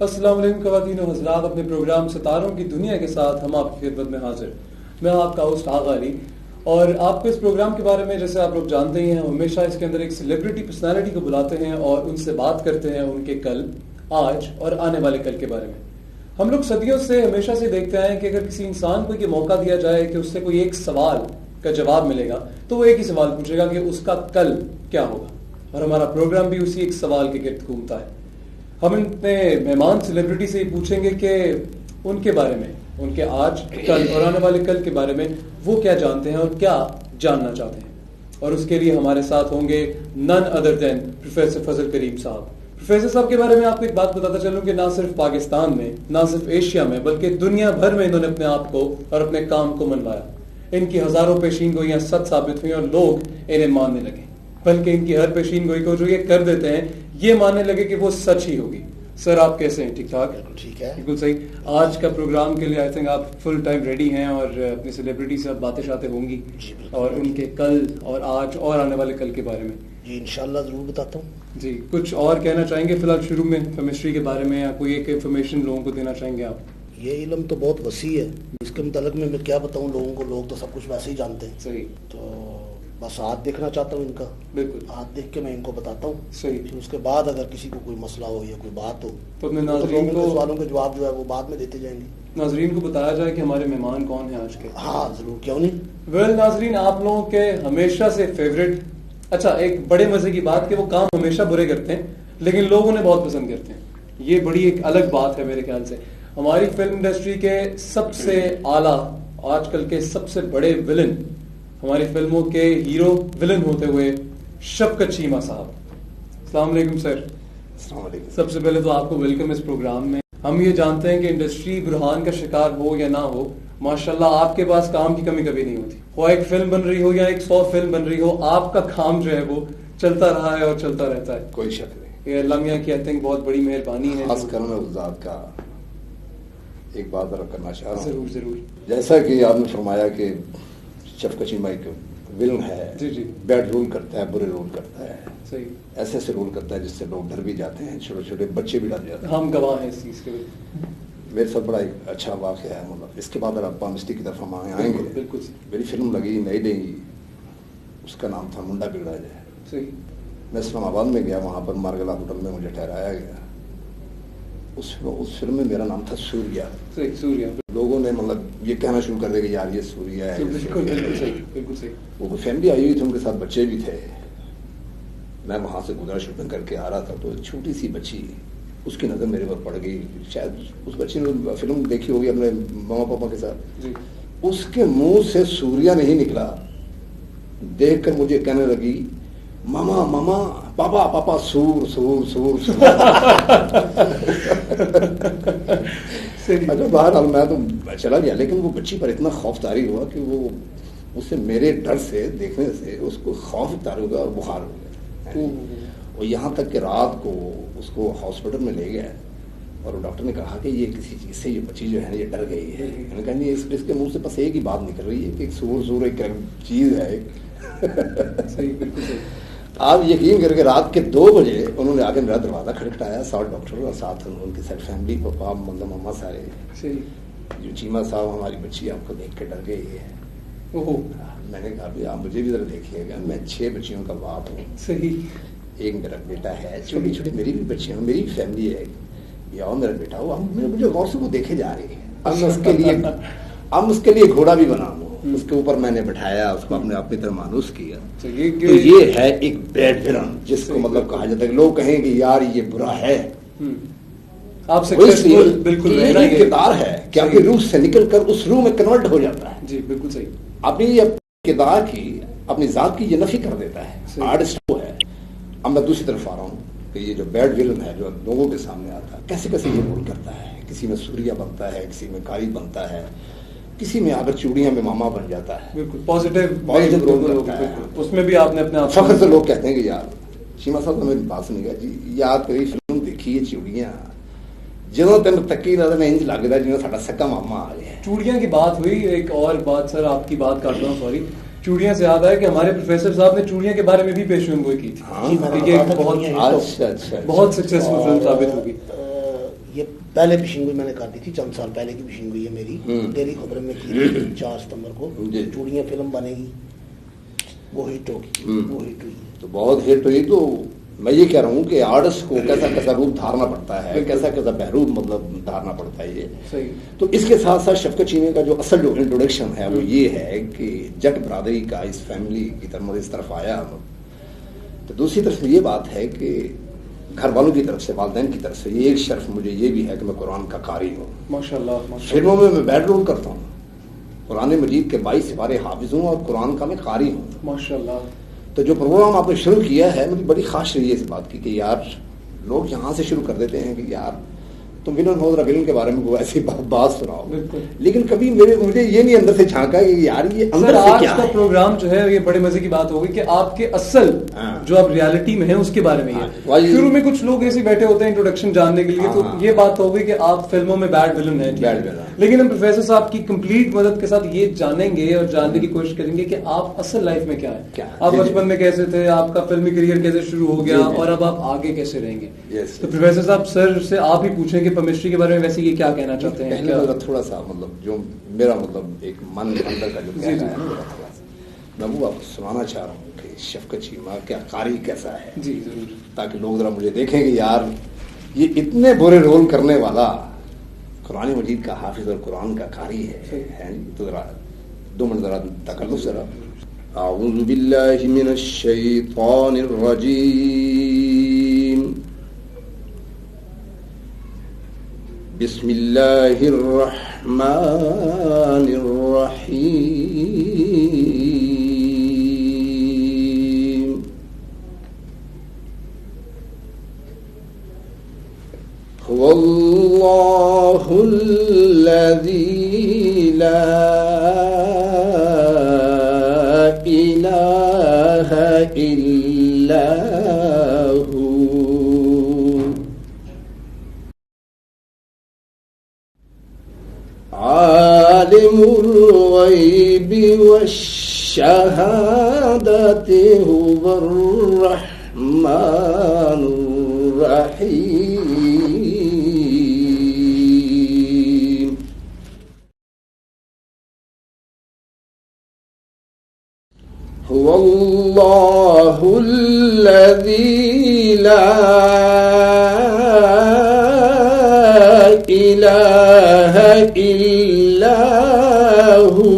السلام علیکم خواتین و حضرات، اپنے پروگرام ستاروں کی دنیا کے ساتھ ہم آپ کی خدمت میں حاضر. میں آپ کا ہوسٹ آغا علی، اور آپ کو اس پروگرام کے بارے میں جیسے آپ لوگ جانتے ہی ہیں، ہم ہمیشہ اس کے اندر ایک سیلیبریٹی پرسنالٹی کو بلاتے ہیں اور ان سے بات کرتے ہیں ان کے کل، آج اور آنے والے کل کے بارے میں. ہم لوگ صدیوں سے ہمیشہ سے دیکھتے ہیں کہ اگر کسی انسان کو یہ موقع دیا جائے کہ اس سے کوئی ایک سوال کا جواب ملے گا تو وہ ایک ہی سوال پوچھے گا کہ اس کا کل کیا ہوگا، اور ہمارا پروگرام بھی اسی ایک سوال کے گرد گھومتا ہے. ہم اپنے مہمان سیلیبریٹی سے یہ پوچھیں گے کہ ان کے بارے میں، ان کے آج، کل اور آنے والے کل کے بارے میں وہ کیا جانتے ہیں اور کیا جاننا چاہتے ہیں. اور اس کے لیے ہمارے ساتھ ہوں گے نن ادر دین پروفیسر فضل کریم صاحب. پروفیسر صاحب کے بارے میں آپ کو ایک بات بتاتا چلوں کہ نہ صرف پاکستان میں، نہ صرف ایشیا میں، بلکہ دنیا بھر میں انہوں نے اپنے آپ کو اور اپنے کام کو منوایا. ان کی ہزاروں پیشین گوئیاں سچ ثابت ہوئی اور لوگ انہیں ماننے لگے، بلکہ ان کی ہر پیشین گوئی کو جو یہ کر دیتے ہیں یہ ماننے لگے کہ وہ سچ ہی ہوگی. سر آپ کیسے ہیں؟ ٹھیک ٹھاک؟ ٹھیک ہے، بالکل صحیح. آج کا پروگرام کے لیے آئی تھنک آپ فل ٹائم ریڈی ہیں اور اپنی سیلیبریٹی سے آپ باتیں شاتیں ہوں گی اور ان کے کل اور آج اور آنے والے کل کے بارے میں. جی انشاءاللہ ضرور بتاتا ہوں. جی کچھ اور کہنا چاہیں گے فی الحال شروع میں کیمسٹری کے بارے میں، یا کوئی ایک انفارمیشن لوگوں کو دینا چاہیں گے آپ؟ یہ علم تو بہت وسیع ہے، اس کے متعلق میں کیا بتاؤں لوگوں کو، لوگ تو سب کچھ ویسے ہی جانتے ہیں. صحیح. تو بس ہاتھ دیکھنا چاہتا ہوں ان کا، بالکل ہاتھ دیکھ کے میں ان کو بتاتا ہوں. صحیح. پھر اس کے بعد اگر کسی کو کوئی مسئلہ ہو یا کوئی بات ہو تو اپنے تو ناظرین لوگوں کو، کے سوالوں کے جواب جو ہے وہ بعد میں دیتے جائیں گے. ناظرین کو بتایا جائے کہ ہمارے مہمان کون ہیں آج کے. ہاں ضرور، کیوں نہیں. ویل ناظرین، آپ لوگوں کے ہمیشہ سے فیوریٹ، اچھا ایک بڑے مزے کی بات کہ وہ کام ہمیشہ برے کرتے ہیں لیکن لوگ انہیں بہت پسند کرتے ہیں. یہ بڑی ایک الگ بات ہے میرے خیال سے. ہماری فلم انڈسٹری کے سب سے اعلیٰ، آج کل کے سب سے بڑے ولن، ہماری فلموں کے ہیرو ولن ہوتے ہوئے شفقت چیمہ صاحب. السلام علیکم سر. السلام علیکم. سب سے پہلے تو آپ کو ویلکم اس پروگرام میں. ہم یہ جانتے ہیں کہ انڈسٹری برہان کا شکار ہو یا نہ ہو، ماشاءاللہ آپ کے پاس کام کی کمی کبھی نہیں ہوتی. وہ ایک فلم بن رہی ہو یا 100 فلم بن رہی ہو، آپ کا کام جو ہے وہ چلتا رہا ہے اور چلتا رہتا ہے. کوئی شک نہیں. یہ اللہ میاں کی آئی تھنک بہت بڑی مہربانی ہے. خاص کر میں ذات کا ایک بات ذرا کرنا چاہ رہا ہوں. ضرور ضرور. جیسا کہ آپ نے فرمایا کہ شفقت چیمہ ایک ولن ہے، جی جی، بیڈ رول کرتا ہے، برے رول کرتا ہے، صحیح، ایسے ایسے رول کرتا ہے جس سے لوگ ڈر بھی جاتے ہیں، چھوٹے چھوٹے بچے بھی ڈر جاتے ہیں. ہم گواہ ہیں اس چیز کے. میرے ساتھ بڑا ایک اچھا واقعہ ہے. مطلب اس کے بعد اگر آپ پامسٹی کی طرف ہم آئیں گے، بالکل میری فلم لگی نئی نئی، اس کا نام تھا منڈا بگڑا جائے. صحیح. میں اسلام آباد میں گیا، وہاں پر مارگلا ہوٹل میں مجھے ٹھہرایا گیا. اس فلم میں میرا نام تھا سوریا. صحیح. سوریا. لوگوں نے مطلب یہ کہنا شروع کر دیا کہ یار یہ سوریا ہے. بالکل بالکل صحیح، بالکل صحیح. وہ کوئی فیملی آئی ہوئی تھی، ان کے ساتھ بچے بھی تھے. میں وہاں سے گزرا شوٹنگ کر کے آ رہا تھا تو ایک چھوٹی سی بچی، اس کی نظر میرے پر پڑ گئی. شاید اس بچی نے فلم دیکھی ہوگی اپنے ماما پاپا کے ساتھ. جی. اس کے منہ سے سوریا نہیں نکلا. دیکھ کر مجھے کہنے لگی ماما ماما، پاپا پاپا، سور سور سور سور. اچھا بہرحال میں تو چلا گیا، لیکن وہ بچی پر اتنا خوف طاری ہوا کہ وہ اس سے میرے ڈر سے، دیکھنے سے اس کو خوف طاری ہو گیا اور بخار ہو گیا. اور یہاں تک کہ رات کو اس کو ہاسپٹل میں لے گیا اور ڈاکٹر نے کہا کہ یہ کسی چیز سے یہ بچی جو ہے یہ ڈر گئی ہے. میں نے کہا نہیں، اس کے منہ سے بس ایک ہی بات نکل رہی ہے کہ ایک سور ایک چیز ہے. صحیح، بالکل صحیح. آپ یقین کر کے رات کے 2 بجے انہوں نے آ کے میرا دروازہ کھٹکھٹایا، 100 ڈاکٹر اور ساتھ ان کی ساری فیملی، پاپا مطلب ماما سارے. جو چیمہ صاحب ہماری بچی آپ کو دیکھ کے ڈر گئی ہے. میں نے کہا بھی آپ مجھے بھی ذرا دیکھیے گا، میں 6 بچیوں کا باپ ہوں. صحیح. ایک میرا بیٹا ہے، چھوٹی چھوٹی میری بھی بچیاں، میری بھی فیملی ہے. یا میرا بیٹا ہو، مجھے غور سے وہ دیکھے جا رہی ہے. اب اس کے لیے گھوڑا بھی بنا لوں، اس کے اوپر میں نے بٹھایا، اس کو اپنی طرح مانوس کیا. تو یہ ہے ایک بیڈ ولن، جس کو مطلب کہا جاتا ہے کہ لوگ کہیں گے یار یہ برا ہے. آپ سے بالکل یہ کردار ہے کہ آپ کی روح سے نکل کر اس روح میں کنورٹ ہو جاتا ہے. جی بالکل صحیح. اپنی کردار کی، اپنی ذات کی یہ نفی کر دیتا ہے. آرٹسٹ وہ ہے. اب میں دوسری طرف آ رہا ہوں کہ یہ جو بیڈ ولن ہے جو لوگوں کے سامنے آتا ہے، کیسے کیسے یہ رول کرتا ہے. کسی میں سوریا بنتا ہے، کسی میں کاری بنتا ہے، کسی میں اگر چوڑیاں میں ماما بن جاتا ہے. بالکل پازیٹیو رول کرتا ہے. اس میں بھی آپ نے اپنے فخر سے لوگ کہتے ہیں کہ یار چیمہ صاحب نے میری بات سنی گا جی، یاد کری فلم دیکھی ہے چوڑیاں، جدوں تین تکی نظر انج لگتا جنوں ساڈا سکا ماما آ گیا. چوڑیاں کی بات ہوئی، ایک اور بات سر آپ کی بات کاٹ رہا ہوں، سوری. چوڑیاں سے یاد ہے کہ ہمارے پروفیسر صاحب نے چوڑیاں کے بارے میں بھی پیشین گوئی کی تھی. بہت سکسیسفل فلم ثابت ہوگی. یہ پہلے پیشین گوئی میں نے کر دی تھی، چند سال پہلے کی پیشین گوئی ہے میری، ڈیلی خبریں میں کی تھی 4 ستمبر کو، چوڑیاں فلم بنے گی، وہ ہٹ ہوگی، وہ ہٹ ہوئی تو بہت ہٹ ہوئی. تو میں یہ کہہ رہا ہوں کہ آرٹسٹ کو کیسا کیسا روپ دھارنا پڑتا ہے، کیسا کیسا بہروپ مطلب دھارنا پڑتا ہے یہ. تو اس کے ساتھ ساتھ شفقت چیمے کا جو اصل جو انٹروڈکشن ہے وہ یہ ہے کہ جٹ برادری کا اس فیملی کی طرف اس طرف آیا. تو دوسری طرف یہ بات ہے کہ گھر والوں کی طرف سے، والدین کی طرف سے یہ ایک شرف مجھے یہ بھی ہے کہ میں قرآن کا قاری ہوں. ماشاءاللہ. فلموں میں بیڈ رول کرتا ہوں، قرآن مجید کے 22 سپارے حافظ ہوں اور قرآن کا میں قاری ہوں. ماشاءاللہ. تو جو پروگرام آپ نے شروع کیا ہے مجھے بڑی خواہش رہی ہے اس بات کی کہ یار لوگ یہاں سے شروع کر دیتے ہیں کہ یار تم ولن ہو ولن کے بارے میں کوئی ایسی بات سناؤ، لیکن کبھی مجھے یہ نہیں اندر سے جھانکا کہ یار یہ اندر سے کیا ہے. آج کا پروگرام جو ہے یہ بڑے مزے کی بات ہوگی کہ آپ کے اصل جو آپ ریالٹی میں ہیں اس کے بارے میں ہے. شروع میں کچھ لوگ ایسے بیٹھے ہوتے ہیں انٹروڈکشن جاننے کے لیے، تو یہ بات ہوگی کہ آپ فلموں میں بیڈ ولن ہیں، لیکن ہم پروفیسر صاحب کی کمپلیٹ مدد کے ساتھ یہ جانیں گے اور جاننے کی کوشش کریں گے کہ آپ اصل لائف میں کیا ہے، آپ بچپن میں کیسے تھے، آپ کا فلمی کریئر کیسے شروع ہو گیا اور اب آپ آگے کیسے رہیں گے. تو پروفیسر صاحب سر سے آپ ہی پوچھیں کہ پرمسٹری کے بارے میں یہ کیا کہنا چاہتے ہیں. پہلے تھوڑا سا مطلب جو میرا مطلب ایک من اندر کا جو کہنا ہے میں وہ آپ کو سنانا چاہ رہا ہوں کہ شفقت چیمہ کیا قاری کیسا ہے. جی ضرور. تاکہ لوگ ذرا مجھے دیکھیں کہ یار یہ اتنے برے رول کرنے والا قرآن مجید کا حافظ اور قرآن کا قاری ہے. تو ذرا 2 منٹ ذرا تکلف ذرا. اعوذ باللہ من الشیطان الرجیم، بسم اللہ الرحمن الرحیم. هو اللہ الذی لا الہ الا هو عالم الغیب والشہادۃ هو الرحمن الرحیم. هو اللہ الذی لا الہ الا هو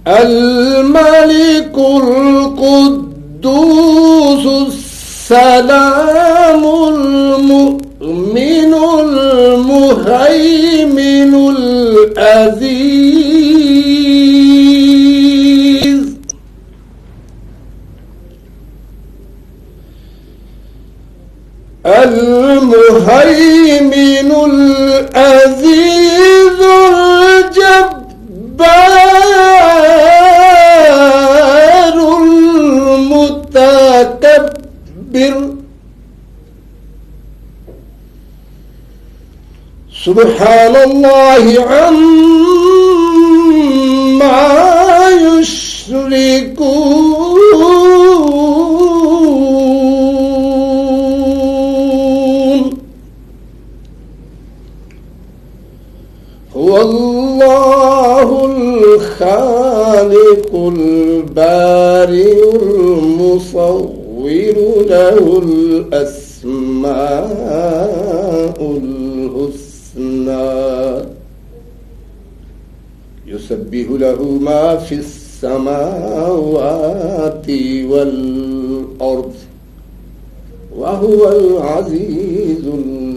الملك القدوس السلام المؤمن المهيمن العزيز المهيمن العزيز الجبار المتكبر سبحان الله عما يشركون. هو الله الخالق البارئ المصور له الأسماء الحسنى يسبح له ما في السماوات والأرض وهو العزيز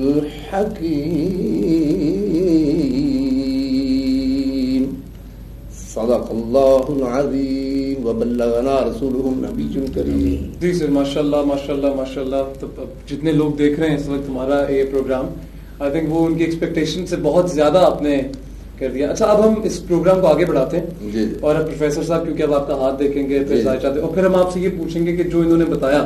الحكيم. صدق اللہ العظیم وبلغنا رسولہ النبی الکریم. جی سر ماشاء اللہ ماشاء اللہ ماشاء اللہ. تو جتنے لوگ دیکھ رہے ہیں اس وقت ہمارا یہ پروگرام، آئی تھنک وہ ان کی ایکسپیکٹیشن سے بہت زیادہ آپ نے کر دیا. اچھا اب ہم اس پروگرام کو آگے بڑھاتے ہیں جی اور اب پروفیسر صاحب کیونکہ اب آپ کا ہاتھ دیکھیں گے پھر ظاہر چاہتے ہیں اور پھر ہم آپ سے یہ پوچھیں گے کہ جو انہوں نے بتایا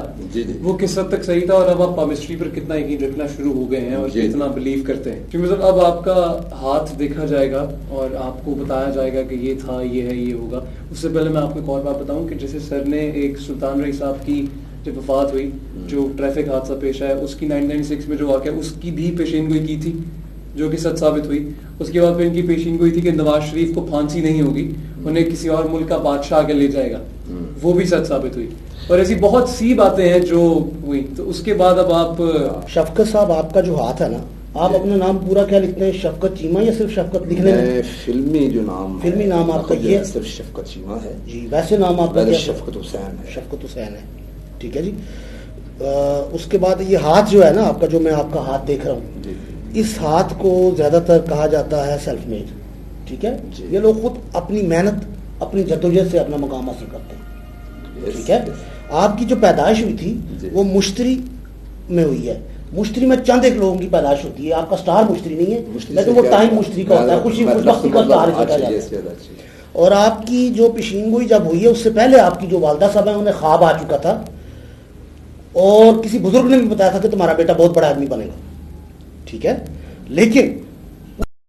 وہ کس حد تک صحیح تھا اور اب آپ پامسٹری پر کتنا یقین رکھنا شروع ہو گئے ہیں اور کتنا بلیو کرتے ہیں. کیونکہ مطلب اب آپ کا ہاتھ دیکھا جائے گا اور آپ کو بتایا جائے گا کہ یہ تھا یہ ہے یہ ہوگا. اس سے پہلے میں آپ کو ایک اور بات بتاؤں کہ جیسے سر نے ایک سلطان رئی صاحب کی جب وفات ہوئی جو ٹریفک حادثہ پیش آیا اس کی 1996 میں جو واقعہ اس کی بھی پیشین گوئی کی تھی جو کہ سچ ثابت ہوئی. اس کے بعد پھر ان کی پیشین گوئی تھی کہ نواز شریف کو پھانسی نہیں ہوگی انہیں کسی اور ملک کا بادشاہ کے لے جائے گا, وہ بھی سچ ثابت ہوئی. اور ایسی بہت سی باتیں ہیں جو ہوئی. تو اس کے بعد اب آپ شفقت صاحب آپ کا جو ہاتھ ہے نا آپ اپنا نام پورا کیا لکھتے ہیں شفقت چیمہ یا صرف شفقت لکھنے میں؟ فلمی جو نام فلمی نام آپ کا یہ صرف شفقت چیمہ ہے جی. ویسے نام آپ کا شفقت حسین ہے. شفقت حسین ہے ٹھیک ہے جی. اس کے بعد یہ ہاتھ جو ہے نا آپ کا جو میں آپ کا ہاتھ دیکھ رہا ہوں اس ہاتھ کو زیادہ تر کہا جاتا ہے سیلف میڈ. ٹھیک ہے یہ لوگ خود اپنی محنت اپنی جدوجہد سے اپنا مقام حاصل کرتے ہیں. ٹھیک ہے آپ کی جو پیدائش ہوئی تھی وہ مشتری میں ہوئی ہے. مشتری میں چند ایک لوگوں کی پیدائش ہوتی ہے. آپ کا سٹار مشتری نہیں ہے لیکن وہ ٹائم مشتری کا ہوتا ہے خوشی خوشبختی کا سٹار ہوتا ہے. اور آپ کی جو پیشین گوئی جب ہوئی ہے اس سے پہلے آپ کی جو والدہ صاحب ہیں انہیں خواب آ چکا تھا اور کسی بزرگ نے بھی بتایا تھا کہ تمہارا بیٹا بہت بڑا آدمی بنے گا. ٹھیک ہے لیکن